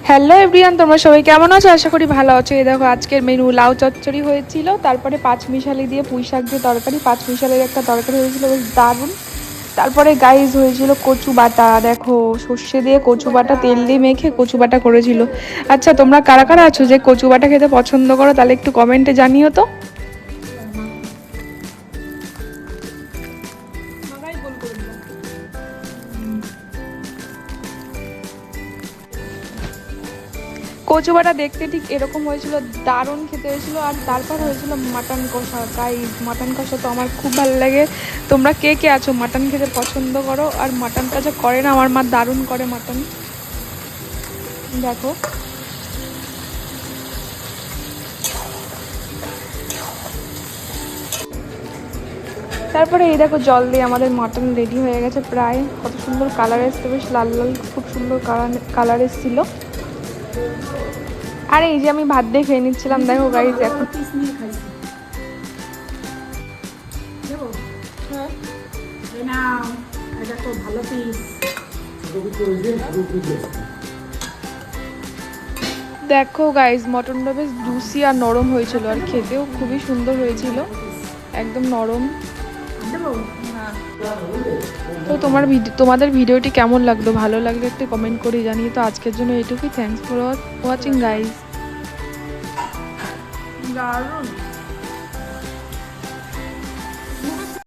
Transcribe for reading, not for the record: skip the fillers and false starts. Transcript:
Hello everyone, তোমরা সবাই কেমন আছো? আশা করি ভালো আছো। এই দেখো আজকের মেনু লাউ চচ্চড়ি হয়েছিল, তারপরে পাঁচমিশালি দিয়ে পুঁই শাক দিয়ে তরকারি, পাঁচমিশালির একটা তরকারি হয়েছিল বেশ দারুণ। তারপরে গাইজ হয়েছিল কচু বাটা, দেখো সর্ষে দিয়ে কচু বাটা তেল দিয়ে মেখে কচু বাটা করেছিল। আচ্ছা, তোমরা কারা কারা আছো যে কচু বাটা খেতে পছন্দ করো? তাহলে একটু কমেন্টে জানিও তো। কচু বাটা দেখতে ঠিক এরকম হয়েছিল, দারুণ খেতে হয়েছিল। আর তারপর হয়েছিল মাটন কষা। তাই মাটন কষা তো আমার খুব ভালো লাগে। তোমরা কে কে আছো মাটন খেতে পছন্দ করো? আর মাটনটা যে করে না, আমার মা দারুণ করে মাটন। দেখো তারপরে এই দেখো জল দিয়ে আমাদের মাটন রেডি হয়ে গেছে প্রায়। কত সুন্দর কালার এসছে, বেশ লাল লাল খুব সুন্দর কালার এসেছিল। আর এই যে আমি ভাত দিয়ে খেয়ে নিচ্ছিলাম, দেখো গাইজ এখন। দেখো গাইজ মটনটা বেশ জুসি আর নরম হয়েছিল, আর খেতেও খুবই সুন্দর হয়েছিল, একদম নরম। তো তোমাদের ভিডিওটি কেমন লাগলো? ভালো লাগলে একটু কমেন্ট করে জানিয়ে। তো আজকের জন্য এইটুকুই। Thanks for watching guys. দারুণ।